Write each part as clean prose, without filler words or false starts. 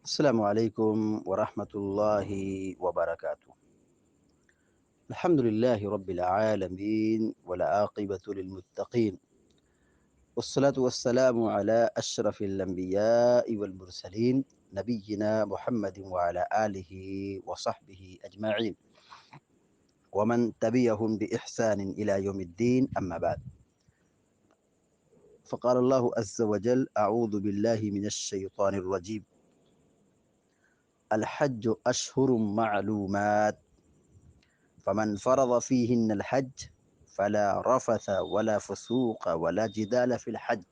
السلام عليكم ورحمة الله وبركاته. الحمد لله رب العالمين والعاقبة للمتقين، والصلاة والسلام على أشرف الأنبياء والمرسلين، نبينا محمد وعلى آله وصحبه أجمعين ومن تبعهم بإحسان إلى يوم الدين. أما بعد، فقال الله عز وجل: أعوذ بالله من الشيطان الرجيم. الحج أشهر معلومات، فمن فرض فيهن الحج فلا رفث ولا فسوق ولا جدال في الحج.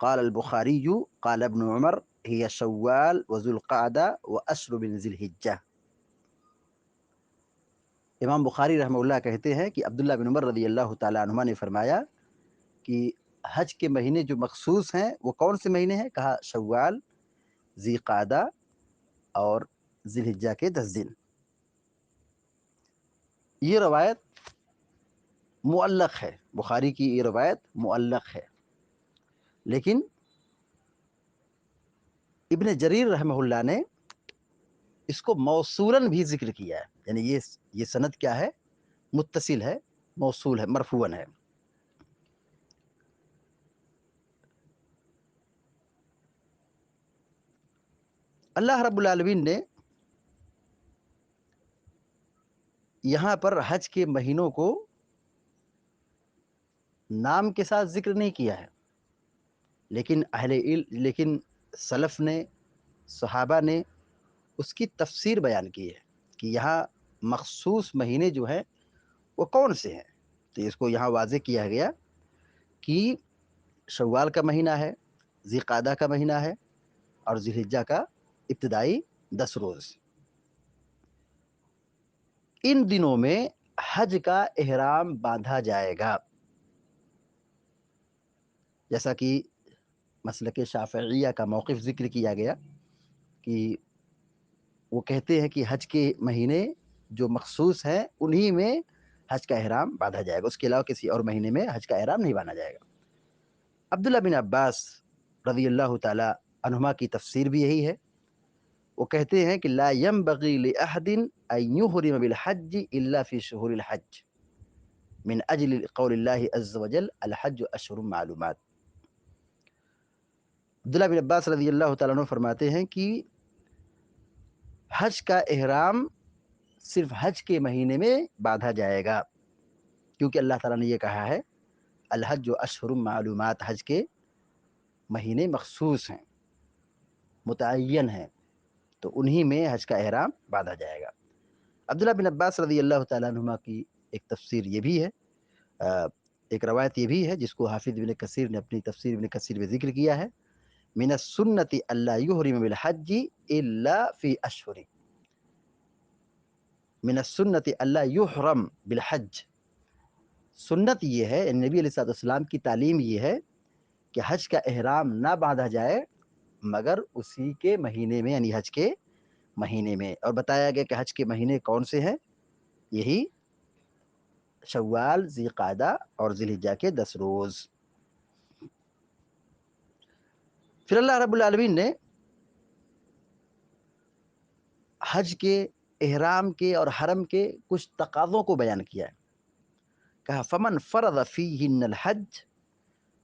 قال البخاری قال ابن عمر هي شوال وذو القعدہ وعشر من ذی الحجہ۔ امام بخاری رحمہ اللہ کہتے ہیں کہ عبداللہ بن عمر رضی اللہ تعالیٰ عنہما نے فرمایا کہ حج کے مہینے جو مخصوص ہیں وہ کون سے مہینے ہیں؟ کہا شوال، ذی قعدہ اور ذی الحجہ کے 10 دن۔ یہ روایت معلق ہے، بخاری کی یہ روایت معلق ہے، لیکن ابن جریر رحمہ اللہ نے اس کو موصولاً بھی ذکر کیا ہے، یعنی یہ سند کیا ہے؟ متصل ہے، موصول ہے، مرفوعاً ہے۔ اللہ رب العالمین نے یہاں پر حج کے مہینوں کو نام کے ساتھ ذکر نہیں کیا ہے، لیکن سلف نے، صحابہ نے اس کی تفسیر بیان کی ہے کہ یہاں مخصوص مہینے جو ہیں وہ کون سے ہیں۔ تو اس کو یہاں واضح کیا گیا کہ شوال کا مہینہ ہے، ذی قعدہ کا مہینہ ہے، اور ذی الحجہ کا ابتدائی 10 روز۔ ان دنوں میں حج کا احرام باندھا جائے گا، جیسا کہ مسلک شافعیہ کا موقف ذکر کیا گیا کہ وہ کہتے ہیں کہ حج کے مہینے جو مخصوص ہیں انہی میں حج کا احرام باندھا جائے گا، اس کے علاوہ کسی اور مہینے میں حج کا احرام نہیں باندھا جائے گا۔ عبداللہ بن عباس رضی اللہ تعالی عنہما کی تفسیر بھی یہی ہے، وہ کہتے ہیں کہ لا ينبغي لأحد ان يحرم بالحج الا في شهور الحج من اجل قول اللہ عز وجل الحج اشہر معلومات۔ عبداللہ بن عباس رضی اللہ تعالیٰ عنہ فرماتے ہیں کہ حج کا احرام صرف حج کے مہینے میں باندھا جائے گا، کیونکہ اللہ تعالیٰ نے یہ کہا ہے الحج اشہر معلومات، حج کے مہینے مخصوص ہیں، متعین ہیں، تو انہی میں حج کا احرام باندھا جائے گا۔ عبداللہ بن عباس رضی اللہ تعالیٰ عنہما کی ایک تفسیر یہ بھی ہے، ایک روایت یہ بھی ہے جس کو حافظ ابن کثیر نے اپنی تفسیر ابن کثیر میں ذکر کیا ہے، من السنة الا يحرم بالحج الا فی اشہر، من السنة الا يحرم بالحج، سنت یہ ہے، نبی علیہ الصلوۃ والسلام کی تعلیم یہ ہے کہ حج کا احرام نہ باندھا جائے مگر اسی کے مہینے میں، یعنی حج کے مہینے میں۔ اور بتایا گیا کہ حج کے مہینے کون سے ہیں؟ یہی شوال، ذی قعدہ اور ذی الحجہ کے 10 روز۔ پھر اللہ رب العالمین نے حج کے، احرام کے اور حرم کے کچھ تقاضوں کو بیان کیا ہے، کہا فمن فرض فیہن الحج،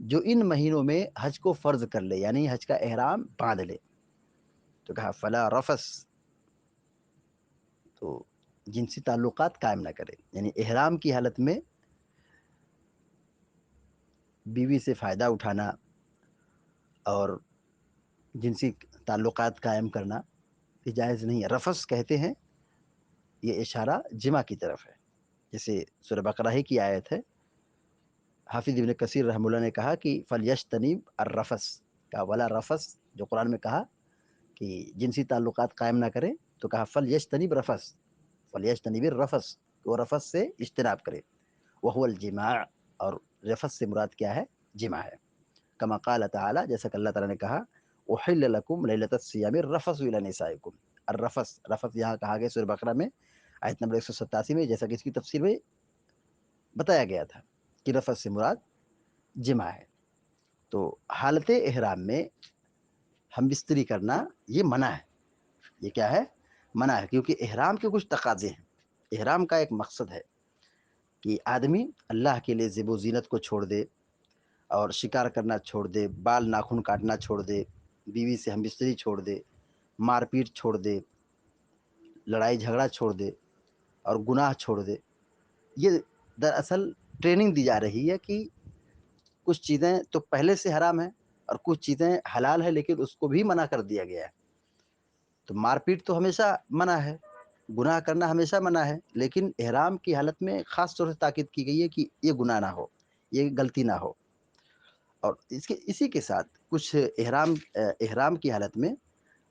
جو ان مہینوں میں حج کو فرض کر لے، یعنی حج کا احرام باندھ لے، تو کہا فلا رفث، تو جنسی تعلقات قائم نہ کرے، یعنی احرام کی حالت میں بیوی سے فائدہ اٹھانا اور جنسی تعلقات قائم کرنا یہ جائز نہیں ہے۔ رفث کہتے ہیں، یہ اشارہ جمع کی طرف ہے، جیسے سورہ بقرہ ہی کی آیت ہے، حافظ ابن کثیر رحمہ اللہ نے کہا کہ فلیجتنب الرفث، کا ولا رفث جو قرآن میں کہا کہ جنسی تعلقات قائم نہ کرے، تو کہا فلیجتنب رفث، فلیجتنب الرفث، وہ رفث سے اجتناب کرے، وہو الجماع، اور رفث سے مراد کیا ہے؟ جماع ہے، کما قال تعالی، جیسا کہ اللہ تعالیٰ نے کہا احل لکم لیلۃ الصیام الرفث الی نسائکم، الرفث، رفث یہاں کہا گیا سورہ بقرہ میں آیت نمبر 187 میں، جیسا کہ اس کی تفسیر میں بتایا گیا تھا کہ رفث سے مراد جماع ہے۔ تو حالت احرام میں ہم بستری کرنا یہ منع ہے، یہ کیا ہے؟ منع ہے، کیونکہ احرام کے کچھ تقاضے ہیں۔ احرام کا ایک مقصد ہے کہ آدمی اللہ کے لیے زیب و زینت کو چھوڑ دے اور شکار کرنا چھوڑ دے، بال ناخن کاٹنا چھوڑ دے، بیوی سے ہم بستری چھوڑ دے، مار پیٹ چھوڑ دے، لڑائی جھگڑا چھوڑ دے اور گناہ چھوڑ دے۔ یہ دراصل ٹریننگ دی جا رہی ہے کہ کچھ چیزیں تو پہلے سے حرام ہیں اور کچھ چیزیں حلال ہیں، لیکن اس کو بھی منع کر دیا گیا ہے۔ تو مار پیٹ تو ہمیشہ منع ہے، گناہ کرنا ہمیشہ منع ہے، لیکن احرام کی حالت میں خاص طور سے تاکید کی گئی ہے کہ یہ گناہ نہ ہو، یہ غلطی نہ ہو۔ اور اسی کے ساتھ کچھ احرام کی حالت میں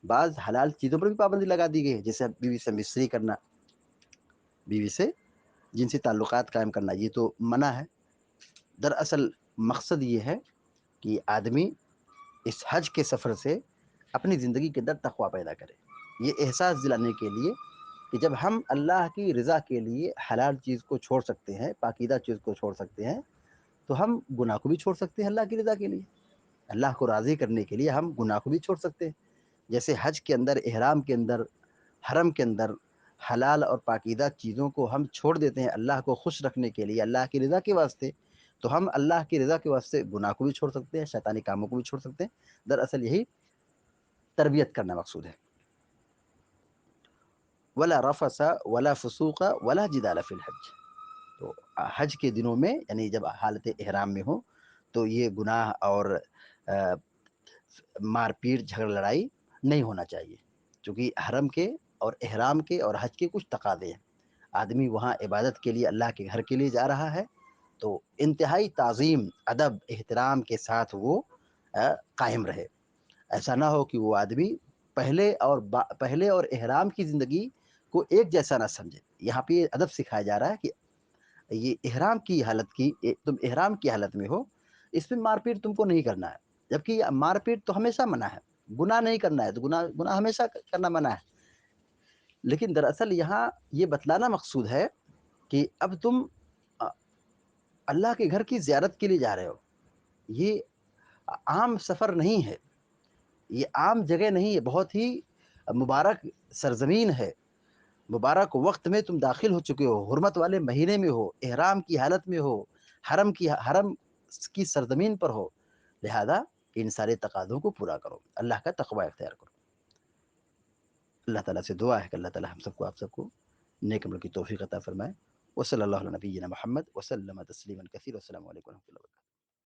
بعض حلال چیزوں پر بھی پابندی لگا دی گئی ہے، جیسے بیوی سے مصری کرنا، بیوی سے جنسی تعلقات قائم کرنا، یہ تو منع ہے۔ دراصل مقصد یہ ہے کہ آدمی اس حج کے سفر سے اپنی زندگی کے اندر تقوی پیدا کرے، یہ احساس دلانے کے لیے کہ جب ہم اللہ کی رضا کے لیے حلال چیز کو چھوڑ سکتے ہیں، پاکیزہ چیز کو چھوڑ سکتے ہیں، تو ہم گناہ کو بھی چھوڑ سکتے ہیں اللہ کی رضا کے لیے، اللہ کو راضی کرنے کے لیے ہم گناہ کو بھی چھوڑ سکتے ہیں۔ جیسے حج کے اندر، احرام کے اندر، حرم کے اندر حلال اور پاکیزہ چیزوں کو ہم چھوڑ دیتے ہیں اللہ کو خوش رکھنے کے لیے، اللہ کی رضا کے واسطے، تو ہم اللہ کی رضا کے واسطے گناہ کو بھی چھوڑ سکتے ہیں، شیطانی کاموں کو بھی چھوڑ سکتے ہیں۔ دراصل یہی تربیت کرنا مقصود ہے۔ ولا رفث ولا فسوق ولا جدال فی الحج، تو حج کے دنوں میں یعنی جب حالت احرام میں ہو تو یہ گناہ اور مار پیٹ جھگڑ لڑائی نہیں ہونا چاہیے، چونکہ حرم کے اور احرام کے اور حج کے کچھ تقاضے ہیں۔ آدمی وہاں عبادت کے لیے اللہ کے گھر کے لیے جا رہا ہے، تو انتہائی تعظیم، ادب، احترام کے ساتھ وہ قائم رہے۔ ایسا نہ ہو کہ وہ آدمی پہلے اور احرام کی زندگی کو ایک جیسا نہ سمجھے۔ یہاں پہ یہ ادب سکھایا جا رہا ہے کہ یہ تم احرام کی حالت میں ہو، اس میں مار پیٹ تم کو نہیں کرنا ہے، جبکہ مار پیٹ تو ہمیشہ منع ہے، گناہ نہیں کرنا ہے، تو گناہ ہمیشہ کرنا منع ہے۔ لیکن دراصل یہاں یہ بتلانا مقصود ہے کہ اب تم اللہ کے گھر کی زیارت کے لیے جا رہے ہو، یہ عام سفر نہیں ہے، یہ عام جگہ نہیں ہے، بہت ہی مبارک سرزمین ہے، مبارک وقت میں تم داخل ہو چکے ہو، حرمت والے مہینے میں ہو، احرام کی حالت میں ہو، حرم کی سرزمین پر ہو، لہذا ان سارے تقاضوں کو پورا کرو، اللہ کا تقوی اختیار کرو۔ اللہ تعالیٰ سے دعا ہے کہ اللہ تعالیٰ ہم سب کو، آپ سب کو نیک عمل کی توفیق عطا فرمائے۔ وصلی اللہ علیہ نبینا محمد وسلم تسلیما کثیرا۔ السلام علیکم و رحمۃ اللہ وبرکاتہ۔